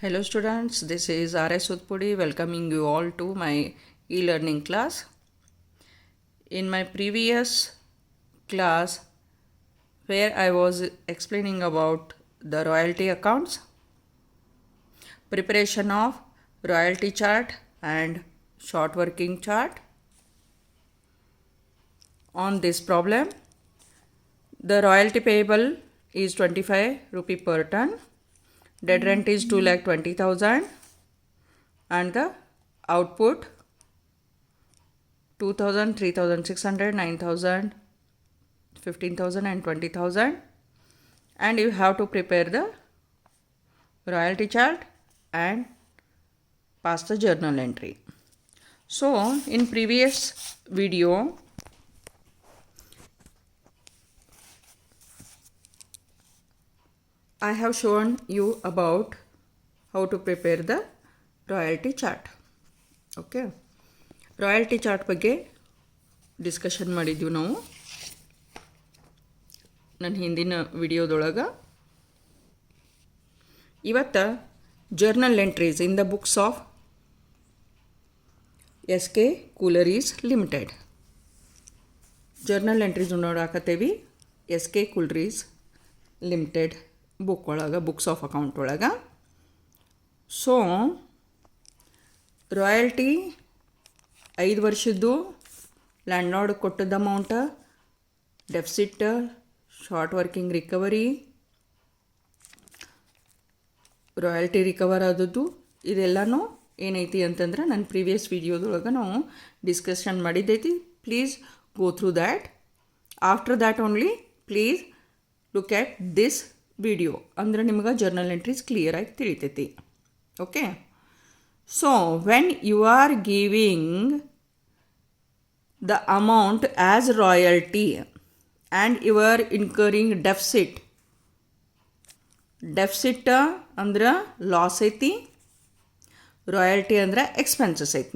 Hello students, this is R.S. Utpudi welcoming you all to my e-learning class. In my previous class where I was explaining about the royalty accounts, preparation of royalty chart and short working chart. On this problem, the royalty payable is 25 rupee per ton. Dead rent is 2,20,000 and the output 2,000, 3,600, 9,000, 15,000 and 20,000, and you have to prepare the royalty chart and pass the journal entry. So in previous video I have shown you about how to prepare the royalty chart. Okay, royalty chart ಬಗ್ಗೆ discussion ಮಾಡಿದ್ವಿ ನಾವು ನನ್ನ ಹಿಂದಿನ ವಿಡಿಯೋದೊಳಗೆ. ಇವತ್ತು journal entries in the books of S K. Collieries limited journal entries ನೋಡಾಕತ್ತೇವಿ. S K. Collieries limited book ಒಳಗೆ, books of account ಒಳಗೆ. ಸೊ ರಾಯಲ್ಟಿ 5 ವರ್ಷದ್ದು ಲ್ಯಾಂಡ್ ಲಾರ್ಡ್ ಕೊಟ್ಟದ amount, deficit, short working recovery, royalty recover ಆದದ್ದು, ಇದೆಲ್ಲನೂ ಏನೈತಿ ಅಂತಂದ್ರೆ ನನ್ನ ಪ್ರೀವಿಯಸ್ ವಿಡಿಯೋದೊಳಗೆ ನಾವು ಡಿಸ್ಕಷನ್ ಮಾಡಿದ್ದೈತಿ. Please go through that. After that only please look at this video, ಅಂದ್ರೆ ನಿಮ್ಗೆ ಜರ್ನಲ್ ಎಂಟ್ರೀಸ್ ಕ್ಲಿಯರಾಗಿ ತಿಳಿತೈತಿ. Okay, so when you are giving the amount as royalty and you are incurring deficit ಅಂದ್ರೆ loss ಐತಿ, royalty ಅಂದ್ರೆ expenses ಐತಿ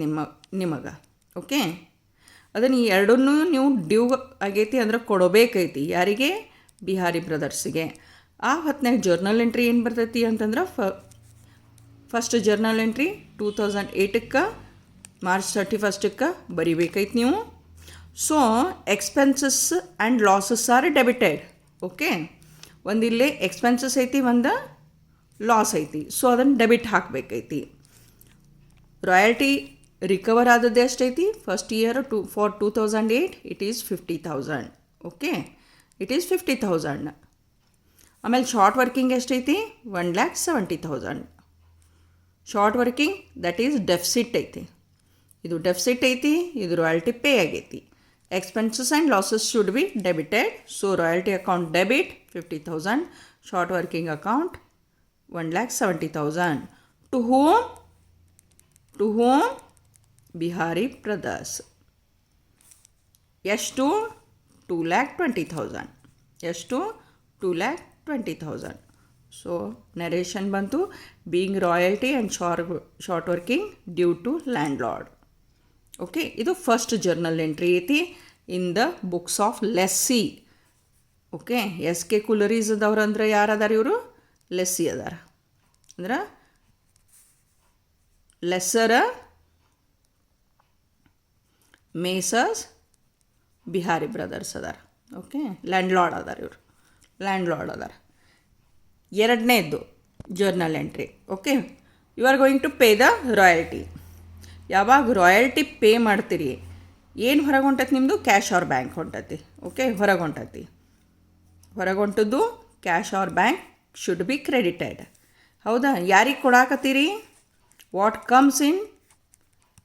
ನಿಮಗೆ. Okay, ಅದನ್ನು ಈ ಎರಡನ್ನೂ ನೀವು ಡ್ಯೂ ಆಗೈತಿ ಅಂದ್ರೆ ಕೊಡಬೇಕೈತಿ. ಯಾರಿಗೆ? ಬಿಹಾರಿ ಬ್ರದರ್ಸಿಗೆ. ಆ ಹೊತ್ತಿನಾಗ ಜರ್ನಲ್ ಎಂಟ್ರಿ ಏನು ಬರ್ತೈತಿ ಅಂತಂದ್ರೆ ಫಸ್ಟ್ ಜರ್ನಲ್ ಎಂಟ್ರಿ 2008 ಮಾರ್ಚ್ 31 ಬರಿಬೇಕೈತಿ ನೀವು. So expenses and losses are debited. Okay, ಒಂದಿಲ್ಲೇ ಎಕ್ಸ್ಪೆನ್ಸಸ್ ಐತಿ, ಒಂದು ಲಾಸ್ ಐತಿ. ಸೊ ಅದನ್ನು ಡೆಬಿಟ್ ಹಾಕಬೇಕೈತಿ. ರಾಯಲ್ಟಿ ರಿಕವರ್ ಆದದ್ದು ಎಷ್ಟೈತಿ? First year for 2008 it is 50,000. Okay, it is 50,000. ಆಮೇಲೆ ಶಾರ್ಟ್ ವರ್ಕಿಂಗ್ ಎಷ್ಟೈತಿ? 1,70,000. Short working that is deficit ಐತಿ. ಇದು ಡೆಫಿಸಿಟ್ ಐತಿ, ಇದು ರಾಯಲ್ಟಿ ಪೇ ಆಗೈತಿ. Expenses and losses should be debited. So royalty account debit 50,000, short working account 1,70,000. To home Bihari brothers. ಎಷ್ಟು? 2,20,000. ಎಷ್ಟು? 2,20,000. So narration ಬಂತು, being royalty and short working due to landlord. Okay, ಇದು first journal entry ಐತಿ in the books of lessee. Okay, S K. Collieries ಅದವ್ರು ಅಂದ್ರೆ ಯಾರು ಅದಾರ? ಇವರು ಲೆಸ್ಸಿ ಅದಾರ. ಅಂದ್ರೆ ಲೆಸ್ಸರ ಮೇಸರ್ಸ್ ಬಿಹಾರಿ ಬ್ರದರ್ಸ್ ಅದಾರ. ಓಕೆ, ಲ್ಯಾಂಡ್ ಲಾರ್ಡ್ ಅದಾರ. ಇವರು ಲ್ಯಾಂಡ್ ಲಾರ್ಡ್ ಅದಾರ. ಎರಡನೇದ್ದು journal entry. Okay, you are going to pay the royalty. ಯಾವಾಗ ರಾಯಲ್ಟಿ ಪೇ ಮಾಡ್ತೀರಿ, ಏನು ಹೊರಗೆ ಹೊಂಟೈತಿ ನಿಮ್ಮದು? ಕ್ಯಾಶ್ ಆರ್ ಬ್ಯಾಂಕ್ ಹೊಂಟೈತಿ. ಓಕೆ, ಹೊರಗೆ ಹೊಂಟೈತಿ. ಹೊರಗೆ ಹೊಂಟದ್ದು cash or bank should be credited. ಹೌದಾ? ಯಾರಿಗೆ ಕೊಡಾಕತ್ತೀರಿ? What comes in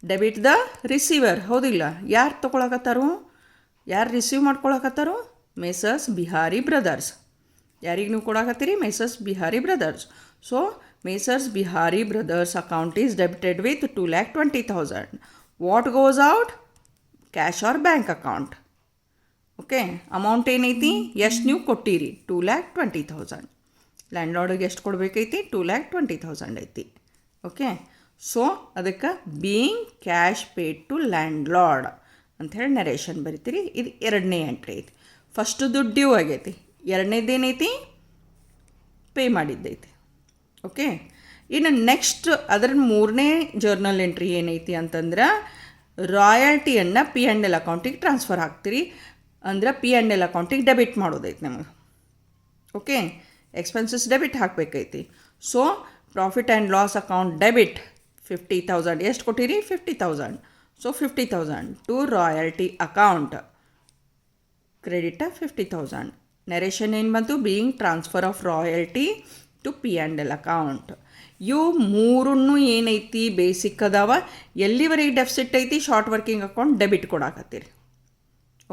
debit the receiver. ಹೌದಿಲ್ಲ? ಯಾರು ತೊಗೊಳಕತ್ತಾರು? ಯಾರು ರಿಸೀವ್ ಮಾಡ್ಕೊಳಕತ್ತಾರು? Messrs Bihari brothers. ಯಾರಿಗೆ ನೀವು ಕೊಡಾಕತ್ತೀರಿ? Messrs Bihari brothers. So messrs Bihari brothers account is debited with 2,20,000. What goes out? Cash or bank account. Okay, amount ಏನೈತಿ? ಎಷ್ಟು ನೀವು ಕೊಟ್ಟಿರಿ? 2,20,000. ಲ್ಯಾಂಡ್ ಲಾರ್ಡಿಗೆ ಎಷ್ಟು ಕೊಡಬೇಕೈತಿ? 2,20,000 ಐತಿ. ಓಕೆ, ಸೊ ಅದಕ್ಕೆ being cash paid to landlord ಅಂಥೇಳಿ ನರೇಷನ್ ಬರಿತೀರಿ. ಇದು ಎರಡನೇ ಎಂಟ್ರಿ ಐತಿ. ಫಸ್ಟದು ಡ್ಯೂ ಆಗೈತಿ, ಎರಡನೇದೇನೈತಿ? ಪೇ ಮಾಡಿದ್ದೈತಿ. ಓಕೆ, ಇನ್ನು ನೆಕ್ಸ್ಟ್ ಅದರ ಮೂರನೇ ಜರ್ನಲ್ ಎಂಟ್ರಿ ಏನೈತಿ ಅಂತಂದ್ರೆ ರಾಯಲ್ಟಿಯನ್ನು ಪಿ ಆ್ಯಂಡ್ ಎಲ್ ಅಕೌಂಟಿಗೆ ಟ್ರಾನ್ಸ್ಫರ್ ಹಾಕ್ತೀರಿ, ಅಂದ್ರೆ ಪಿ ಆ್ಯಂಡ್ ಎಲ್ ಅಕೌಂಟಿಗೆ ಡೆಬಿಟ್ ಮಾಡೋದೈತಿ ನಮಗೆ. ಓಕೆ, ಎಕ್ಸ್ಪೆನ್ಸಸ್ ಡೆಬಿಟ್ ಹಾಕಬೇಕೈತಿ. So profit and loss account debit 50,000 ಎಷ್ಟು ಕೊಟ್ಟಿರಿ? 50,000. So 50,000 to royalty account credit 50,000. Narration ಏನು ಬಂತು? Being transfer of royalty to P and L account. ಇವು ಮೂರನ್ನು ಏನೈತಿ ಬೇಸಿಕ್ ಅದಾವ. ಎಲ್ಲಿವರೆಗೆ ಡೆಫಿಸಿಟ್ ಐತಿ? ಶಾರ್ಟ್ ವರ್ಕಿಂಗ್ ಅಕೌಂಟ್ ಡೆಬಿಟ್ ಕೊಡಾಕತ್ತೀರಿ.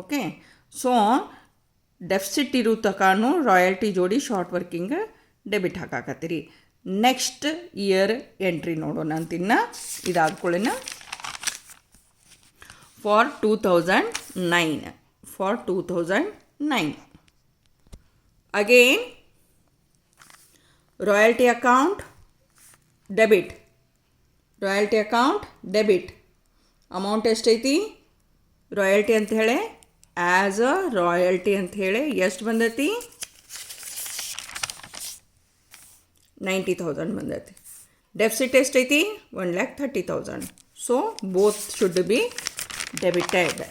ಓಕೆ, ಸೊ ಡೆಫಿಸಿಟ್ ಇರೋ ತನಕನೂ ರಾಯಲ್ಟಿ ಜೋಡಿ ಶಾರ್ಟ್ ವರ್ಕಿಂಗ್ ಡೆಬಿಟ್ ಹಾಕಾಕತ್ತೀರಿ. ನೆಕ್ಸ್ಟ್ ಇಯರ್ ಎಂಟ್ರಿ ನೋಡೋಣ ಅಂತಿನ್ನ. ಇದಾದ್ಕೊಳ್ಳೇನ for 2009. Again royalty account debit, royalty account debit. Amount ಎಷ್ಟೈತಿ? ರಾಯಲ್ಟಿ ಅಂಥೇಳಿ ಆ್ಯಸ್ ಅ ರಾಯಲ್ಟಿ ಅಂಥೇಳಿ ಎಷ್ಟು ಬಂದೈತಿ? 90,000 ಬಂದೈತಿ. ಡೆಫಿಸಿಟ್ ಎಷ್ಟೈತಿ? 1,30,000. So both should be debited.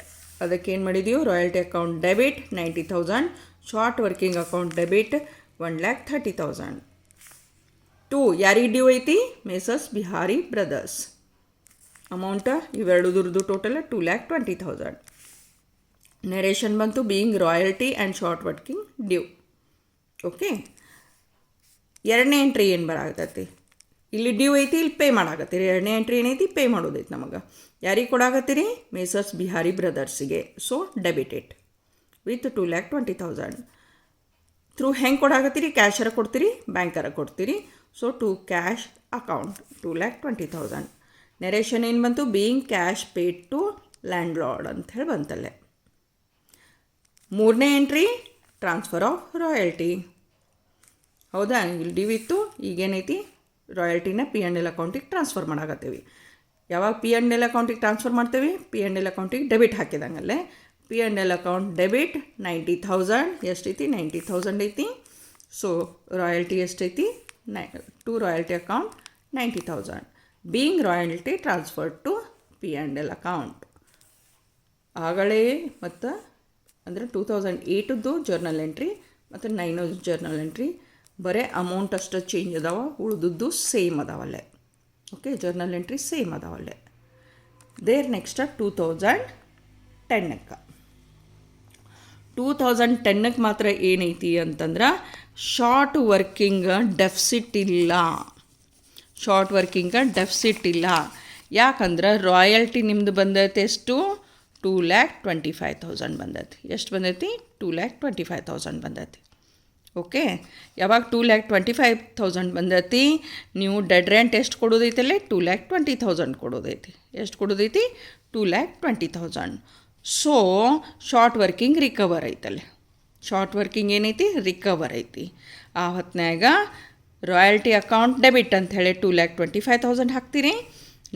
ಅದಕ್ಕೆ ಏನು ಮಾಡಿದೀವಿ? Royalty account debit 90,000, short working account debit 1,30,000. To ಯಾರಿಗೆ ಡ್ಯೂ ಐತಿ? Messrs Bihari brothers. ಅಮೌಂಟ ಇವೆರಡುದ್ರದ್ದು ಟೋಟಲ್ 2,20,000. ನರೇಷನ್ ಬಂತು being royalty and short working due. Okay, ಎರಡನೇ ಎಂಟ್ರಿ ಏನು ಬರಾಕತ್ತೈತಿ? ಇಲ್ಲಿ ಡ್ಯೂ ಐತಿ, ಇಲ್ಲಿ ಪೇ ಮಾಡಾಕತ್ತೀರಿ. ಎರಡನೇ ಎಂಟ್ರಿ ಏನೈತಿ? ಪೇ ಮಾಡೋದೈತಿ ನಮಗೆ. ಯಾರಿಗೆ ಕೊಡಾಕತ್ತೀರಿ? ಮೇಸರ್ಸ್ ಬಿಹಾರಿ ಬ್ರದರ್ಸಿಗೆ. So debit it with 2,20,000. Through ಹೆಂಗೆ ಕೊಡಾಕತ್ತೀರಿ? ಕ್ಯಾಶರ ಕೊಡ್ತೀರಿ, ಬ್ಯಾಂಕರ ಕೊಡ್ತೀರಿ. So to cash account 2,20,000. Narration ಏನು ಬಂತು? Being cash paid to landlord ಅಂಥೇಳಿ ಬಂತಲ್ಲೇ. ಮೂರನೇ ಎಂಟ್ರಿ ಟ್ರಾನ್ಸ್ಫರ್ ಆಫ್ ರಾಯಲ್ಟಿ. ಹೌದಾ? ಇಲ್ಲಿ ಡ್ಯೂ ಇತ್ತು, ಈಗೇನೈತಿ? ರಾಯಲ್ಟಿನ ಪಿ ಆ್ಯಂಡ್ ಎಲ್ ಅಕೌಂಟಿಗೆ ಟ್ರಾನ್ಸ್ಫರ್ ಮಾಡಾಕತ್ತೀವಿ. ಯಾವಾಗ ಪಿ ಆ್ಯಂಡ್ ಎಲ್ ಅಕೌಂಟಿಗೆ ಟ್ರಾನ್ಸ್ಫರ್ ಮಾಡ್ತೀವಿ? ಪಿ ಆ್ಯಂಡ್ ಎಲ್ ಅಕೌಂಟಿಗೆ ಡೆಬಿಟ್ ಹಾಕಿದಂಗಲ್ಲೇ. P and L account debit 90,000. ಎಷ್ಟೈತಿ? 90,000 ಐತಿ. ಸೊ ರಾಯಲ್ಟಿ ಎಷ್ಟೈತಿ? To royalty account 90,000. Being royalty transfer to P and L account. ಆಗಲೇ ಮತ್ತು ಅಂದರೆ 2008ದ್ದು ಜರ್ನಲ್ ಎಂಟ್ರಿ ಮತ್ತು 9 ಜರ್ನಲ್ ಎಂಟ್ರಿ ಬರೀ ಅಮೌಂಟ್ ಅಷ್ಟು ಚೇಂಜ್ ಅದಾವ, ಉಳಿದದ್ದು ಸೇಮ್ ಅದಾವಲ್ಲೇ. Okay, journal entry same ಅದಾವಲ್ಲೇ. There next 2010ಕ್ಕೆ 2010ಕ್ಕೆ ಮಾತ್ರ ಏನೈತಿ ಅಂತಂದ್ರೆ ಶಾರ್ಟ್ ವರ್ಕಿಂಗ್ ಡೆಫಿಸಿಟ್ ಇಲ್ಲ. ಶಾರ್ಟ್ ವರ್ಕಿಂಗ್ ಡೆಫಿಸಿಟ್ ಇಲ್ಲ. ಯಾಕಂದ್ರೆ ರಾಯಲ್ಟಿ ನಿಮ್ಮದು ಬಂದೈತೆ ಎಷ್ಟು? 2,25,000 ಬಂದೈತಿ. ಎಷ್ಟು ಬಂದೈತಿ? 2,25,000 ಬಂದೈತಿ. ಓಕೆ, ಯಾವಾಗ 2,25,000 ಬಂದೈತಿ, ನೀವು ಡೆಡ್ ರೆಂಟ್ ಎಷ್ಟು ಕೊಡೋದೈತಲ್ಲೇ? 2,20,000 ಕೊಡೋದೈತಿ. ಎಷ್ಟು ಕೊಡೋದೈತಿ? 2,20,000. ಸೊ ಶಾರ್ಟ್ ವರ್ಕಿಂಗ್ ರಿಕವರ್ ಐತಲ್ಲೇ. ಶಾರ್ಟ್ ವರ್ಕಿಂಗ್ ಏನೈತಿ? ರಿಕವರ್ ಐತಿ. ಆ ಹೊತ್ನ್ಯಾಗ ರಾಯಲ್ಟಿ ಅಕೌಂಟ್ ಡೆಬಿಟ್ ಅಂಥೇಳಿ 2,25,000 ಹಾಕ್ತೀರಿ.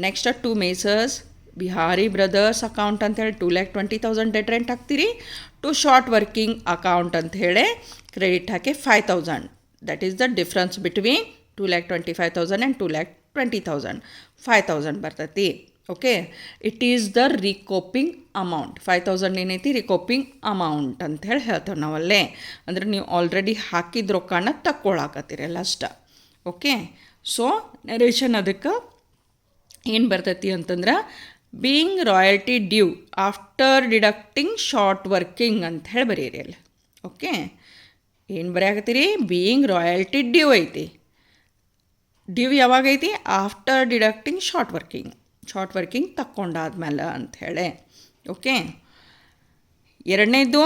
Next to messrs Bihari brothers account ಅಂಥೇಳಿ 2,20,000 ಡೆಡ್ ರೆಂಟ್ ಹಾಕ್ತೀರಿ. ಟು ಶಾರ್ಟ್ ವರ್ಕಿಂಗ್ ಅಕೌಂಟ್ ಅಂಥೇಳಿ ಕ್ರೆಡಿಟ್ ಹಾಕಿ 5,000. That is the difference between 2,25,000 and 2,20,000. 5,000 ಬರ್ತೈತಿ. Okay, it is the recouping amount. 5,000 ಏನೈತಿ? ರಿಕೋಪಿಂಗ್ ಅಮೌಂಟ್ ಅಂಥೇಳಿ ಹೇಳ್ತೇವೆ ನಾವಲ್ಲೇ. ಅಂದರೆ ನೀವು ಆಲ್ರೆಡಿ ಹಾಕಿದ ರೊಕ್ಕನ ತಕ್ಕೊಳಕತ್ತೀರಲ್ಲ ಅಷ್ಟ. ಓಕೆ, ಸೊ ನರೇಷನ್ ಅದಕ್ಕೆ ಏನು ಬರ್ತೈತಿ ಅಂತಂದ್ರೆ being royalty due after deducting short working ಅಂತ ಹೇಳಿ ಬರೀರಿ ಅಲ್ಲಿ. ಓಕೆ, ಏನು ಬರೆಯಾಕತ್ತೀರಿ? ಬೀಯಿಂಗ್ ರಾಯಲ್ಟಿ ಡ್ಯೂ ಐತಿ. ಡ್ಯೂ ಯಾವಾಗೈತಿ? After deducting short working. Short working ತಕ್ಕೊಂಡಾದ್ಮೇಲೆ ಅಂಥೇಳಿ. ಓಕೆ, ಎರಡನೇದು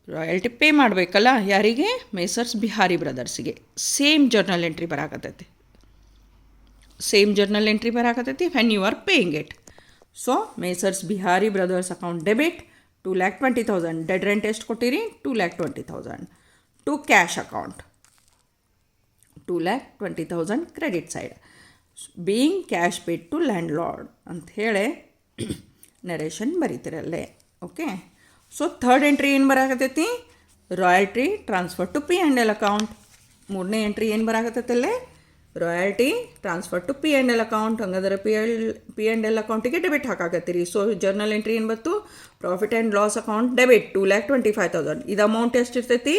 ರಾಯಲ್ಟಿ ಪೇ ಮಾಡಬೇಕಲ್ಲ. ಯಾರಿಗೆ? ಮೇಸರ್ಸ್ ಬಿಹಾರಿ ಬ್ರದರ್ಸಿಗೆ. ಸೇಮ್ ಜರ್ನಲ್ ಎಂಟ್ರಿ ಬರಾಕತ್ತೈತಿ. ಸೇಮ್ ಜರ್ನಲ್ ಎಂಟ್ರಿ ಬರಾಕತ್ತೈತಿ when you are paying it. So messrs Bihari brothers account debit 2,20,000. Dead rent ಎಷ್ಟು ಕೊಟ್ಟಿರಿ? 2,20,000. To cash account 2,20,000 credit side. Being cash paid to landlord ಅಂಥೇಳಿ narration ಬರೀತಿರಲ್ಲೇ. Okay, so third entry ಏನು ಬರಾಕತ್ತೈತಿ? Royalty transfer to P and L account. ಮೂರನೇ entry ಏನು ಬರಾಕತ್ತೈತಲ್ಲೇ? Royalty transfer to P and L account. ಹಂಗಾದ್ರೆ P and L ಅಕೌಂಟಿಗೆ debit ಹಾಕಾಕತ್ತೀರಿ. ಸೊ ಜರ್ನಲ್ ಎಂಟ್ರಿ ಏನು ಬಂತು? Profit and loss account debit 2,25,000. ಇದು ಅಮೌಂಟ್ ಎಷ್ಟಿರ್ತೈತಿ?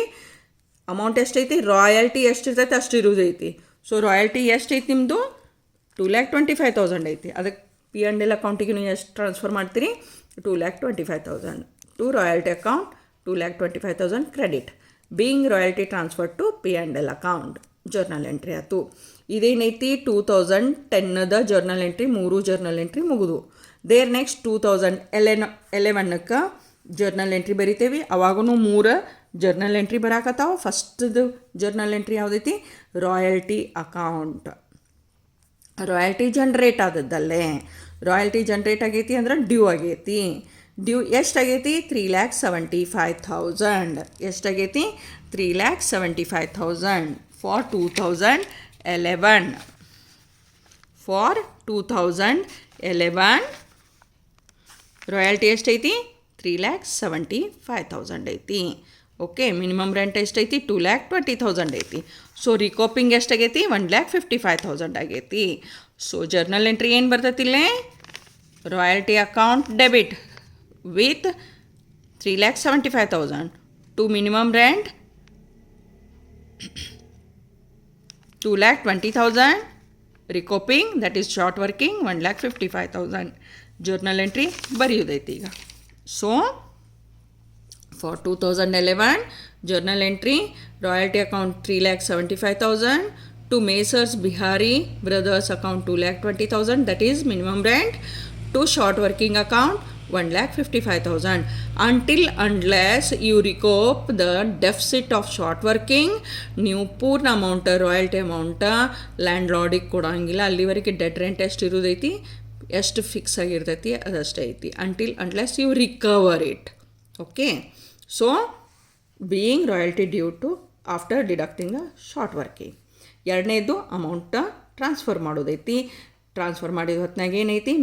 ಅಮೌಂಟ್ ಎಷ್ಟೈತಿ? ರಾಯಲ್ಟಿ ಎಷ್ಟಿರ್ತೈತಿ ಅಷ್ಟು ಇರೋದೈತಿ. ಸೊ ರಾಯಲ್ಟಿ ಎಷ್ಟೈತಿ ನಿಮ್ಮದು? 2,25,000 ಐತಿ. ಅದಕ್ಕೆ ಪಿ ಆ್ಯಂಡ್ ಎಲ್ ಅಕೌಂಟಿಗೆ ನೀವು ಎಷ್ಟು ಟ್ರಾನ್ಸ್ಫರ್ ಮಾಡ್ತೀರಿ? 2,25,000 to royalty account. 2,25,000 credit. Being royalty transfer to P and L account journal entry ಆಯಿತು. ಇದೇನೈತಿ 2010ದ ಜರ್ನಲ್ ಎಂಟ್ರಿ. 3 ಜರ್ನಲ್ ಎಂಟ್ರಿ ಮುಗಿದು. ದೇರ್ ನೆಕ್ಸ್ಟ್ 2011ಕ್ಕೆ ಜರ್ನಲ್ ಎಂಟ್ರಿ ಬರಿತೇವೆ. ಅವಾಗೂ 3 ಜರ್ನಲ್ ಎಂಟ್ರಿ ಬರಾಕತ್ತಾವ. ಫಸ್ಟ್ದು ಜರ್ನಲ್ ಎಂಟ್ರಿ ಯಾವುದೈತಿ? Royalty account. ರಾಯಲ್ಟಿ ಜನ್ರೇಟ್ ಆದದ್ದಲ್ಲೇ. ರಾಯಲ್ಟಿ ಜನ್ರೇಟ್ ಆಗೈತಿ ಅಂದ್ರೆ ಡ್ಯೂ ಆಗೈತಿ. ಡ್ಯೂ ಎಷ್ಟಾಗೈತಿ? 3,75,000. ಎಷ್ಟಾಗೈತಿ? 3,75,000 ಫಾರ್ 2011. ಫಾರ್ 2011 ರಾಯಲ್ಟಿ ಎಷ್ಟೈತಿ? 3,75,000 ಐತಿ. ಓಕೆ, ಮಿನಿಮಮ್ ರೆಂಟ್ ಎಷ್ಟೈತಿ? 2,20,000 ಐತಿ. ಸೊ ರಿಕೋಪಿಂಗ್ ಎಷ್ಟಾಗೈತಿ? 1,55,000 ಆಗೈತಿ. ಸೊ ಜರ್ನಲ್ ಎಂಟ್ರಿ ಏನು ಬರ್ತೈತಿಲ್ಲೇ? Royalty account debit with 3,75,000 to minimum rent 2,20,000. Recouping that is short working 1,55,000 journal entry ಬರೆಯೋದೈತಿ ಈಗ. So for 2011 journal entry royalty account 3,75,000 to Messrs Bihari Brothers account 2,20,000 that is minimum rent. To short working account 1,55,000 until unless you recoup the deficit of short working ನೀವು ಪೂರ್ಣ amount royalty amount ಲ್ಯಾಂಡ್ಲಾರ್ಡಿಗೆ ಕೊಡೋಂಗಿಲ್ಲ. ಅಲ್ಲಿವರೆಗೆ dead rent ಎಷ್ಟು ಇರೋದೈತಿ? ಎಷ್ಟು fix ಆಗಿರ್ತೈತಿ ಅದಷ್ಟೇ ಐತಿ. Until unless you recover it. Okay, so being royalty due to after deducting short working. ಎರಡನೇದು amount transfer ಮಾಡೋದೈತಿ. ಟ್ರಾನ್ಸ್ಫರ್ ಮಾಡಿದ ಹೊತ್ನಾಗ ಏನೈತಿ?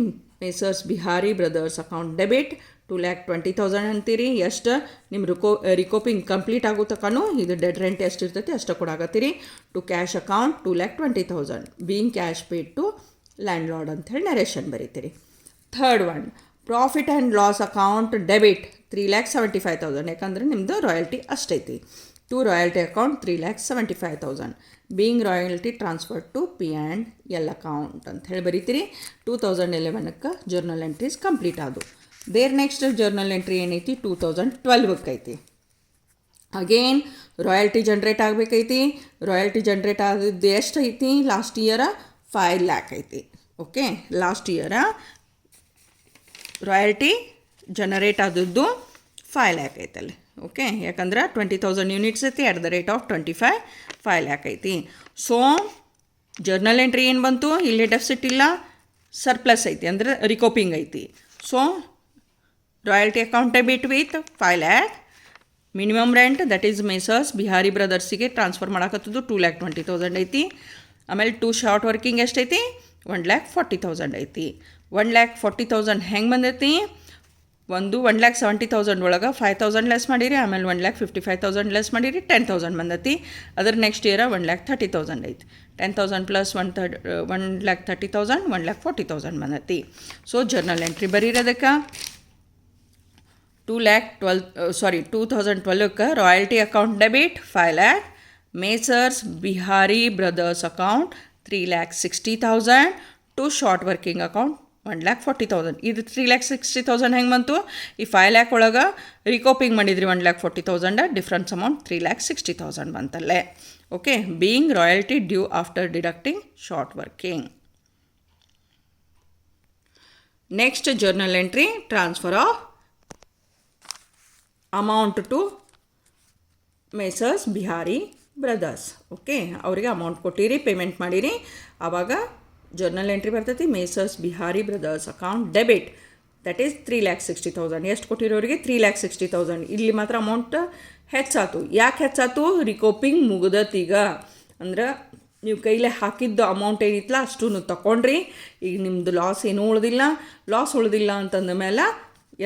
Messrs Bihari brothers account debit 2,20,000 ಅಂತೀರಿ. ಎಷ್ಟು ನಿಮ್ಮ ರಿಕೋಪಿಂಗ್ ಕಂಪ್ಲೀಟ್ ಆಗೋ ತನಕನೂ ಇದು ಡೆಡ್ ರೆಂಟ್ ಎಷ್ಟು ಇರ್ತೈತಿ ಅಷ್ಟು ಕೊಡಾಕತ್ತೀರಿ. To cash account 2,20,000 being cash paid to landlord ಅಂಥೇಳಿ ನರೇಷನ್ ಬರೀತೀರಿ. Third one profit and loss account debit 3,75,000 ಯಾಕಂದರೆ ನಿಮ್ಮದು ರಾಯಲ್ಟಿ ಅಷ್ಟೈತಿ. To royalty account 3,75,000 being royalty transfer to P and L account ಅಂತ ಹೇಳಿ ಬರೀತೀರಿ. 2011ಕ್ಕೆ ಜರ್ನಲ್ ಎಂಟ್ರೀಸ್ ಕಂಪ್ಲೀಟ್ ಆದವು. ದೇರ್ ನೆಕ್ಸ್ಟ್ ಜರ್ನಲ್ ಎಂಟ್ರಿ ಏನೈತಿ? 2012ಕ್ಕೆ ಐತಿ. ಅಗೇನ್ ರಾಯಲ್ಟಿ ಜನ್ರೇಟ್ ಆಗಬೇಕೈತಿ. ರಾಯಲ್ಟಿ ಜನ್ರೇಟ್ ಆದದ್ದು ಎಷ್ಟು ಐತಿ? ಲಾಸ್ಟ್ ಇಯರ 5 lakh ಐತಿ. ಓಕೆ, ಲಾಸ್ಟ್ ಇಯರ ರಾಯಲ್ಟಿ ಜನರೇಟ್ ಆದದ್ದು 5 lakh ಐತಲ್ಲಿ. ಓಕೆ, ಯಾಕಂದ್ರೆ 20,000 ಯೂನಿಟ್ಸ್ ಐತಿ at the rate of 5 lakh ಐತಿ. ಸೊ ಜರ್ನಲ್ ಎಂಟ್ರಿ ಏನು ಬಂತು? ಇಲ್ಲಿ ಡೆಫಿಸಿಟ್ ಇಲ್ಲ, ಸರ್ಪ್ಲಸ್ ಐತಿ ಅಂದರೆ ರಿಕೋಪಿಂಗ್ ಐತಿ. So royalty account debit with 5 lakh. Minimum rent that is messrs Bihari ಬ್ರದರ್ಸಿಗೆ ಟ್ರಾನ್ಸ್ಫರ್ ಮಾಡಕತ್ತದ್ದು 2,20,000 ಐತಿ. ಆಮೇಲೆ ಟು ಶಾರ್ಟ್ ವರ್ಕಿಂಗ್ ಎಷ್ಟೈತಿ? 1,40,000 ಐತಿ. 1,40,000 ಹೆಂಗೆ ಬಂದೈತಿ? 1,70,000 ಒಳಗೆ 5,000 ಲೆಸ್ ಮಾಡಿರಿ. ಆಮೇಲೆ 1,55,000 ಲೆಸ್ ಮಾಡಿರಿ, 10,000 ಬಂದೈತಿ. ಅದ್ರ ನೆಕ್ಸ್ಟ್ ಇಯರ 1,30,000 ಐತಿ. 10,000 ಪ್ಲಸ್ 1,30,000 1,40,000 ಬಂದೈತಿ. ಸೊ ಜರ್ನಲ್ ಎಂಟ್ರಿ ಬರೀರೋದಕ್ಕೆ 2012ಕ್ಕೆ royalty account debit 5 lakh. Messrs Bihari brothers account 3,60,000 to short working account 1,40,000. ಇದು 3,60,000 ಹೆಂಗೆ ಬಂತು? ಈ 5 lakh ಒಳಗೆ ರಿಕೋಪಿಂಗ್ ಮಾಡಿದ್ರಿ 1,40,000 ಡಿಫ್ರೆನ್ಸ್ ಅಮೌಂಟ್ 3,60,000 ಬಂತಲ್ಲೇ. Okay, being royalty due after deducting short working. Next journal entry transfer of amount to messrs Bihari brothers. Okay, ಅವರಿಗೆ amount ಕೊಟ್ಟಿರಿ, payment ಮಾಡಿರಿ. ಆವಾಗ ಜರ್ನಲ್ ಎಂಟ್ರಿ ಬರ್ತೈತಿ messrs Bihari brothers account debit that is 3,60,000. ಎಷ್ಟು ಕೊಟ್ಟಿರೋರಿಗೆ? 3,60,000. ಇಲ್ಲಿ ಮಾತ್ರ ಅಮೌಂಟ್ ಹೆಚ್ಚಾತು. ಯಾಕೆ ಹೆಚ್ಚಾತು? ರಿಕೋಪಿಂಗ್ ಮುಗ್ದತ್ತೀಗ. ಅಂದ್ರೆ ನೀವು ಕೈಲೇ ಹಾಕಿದ್ದ ಅಮೌಂಟ್ ಏನಿತ್ತಲ್ಲ ಅಷ್ಟು ತಗೊಂಡ್ರಿ. ಈಗ ನಿಮ್ಮದು ಲಾಸ್ ಏನೂ ಉಳಿದಿಲ್ಲ. ಲಾಸ್ ಉಳಿದಿಲ್ಲ ಅಂತಂದ ಮೇಲೆ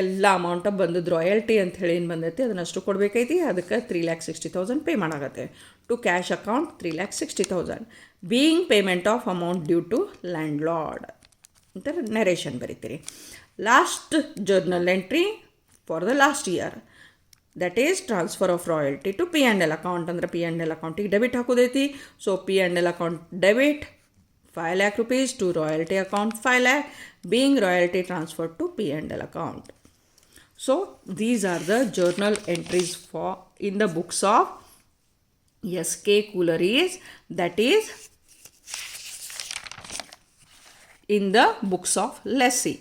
ಎಲ್ಲ ಅಮೌಂಟ ಬಂದದ್ದು ರಾಯಲ್ಟಿ ಅಂತ ಹೇಳಿ ಏನು ಬಂದೈತಿ ಅದನ್ನಷ್ಟು ಕೊಡಬೇಕೈತಿ. ಅದಕ್ಕೆ 3,60,000 ಪೇ ಮಾಡಾಗತ್ತೆ. To cash account 3,60,000 being payment of amount due to landlord ಅಂತ ನರೇಷನ್ ಬರೀತೀರಿ. Last journal entry for the last year, that is transfer of royalty to P&L account. ಅಂದರೆ P&L ಅಕೌಂಟಿಗೆ ಡೆಬಿಟ್ ಹಾಕೋದೈತಿ. So P&L account debit 5 lakh rupees to royalty account 5 lakh being royalty transferred to P&L account. So these are the journal entries for in the books of S.K. Cooleri's, that is in the books of lessee.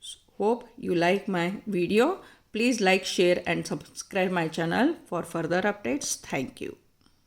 So, hope you like my video. Please like, share and subscribe my channel for further updates. Thank you.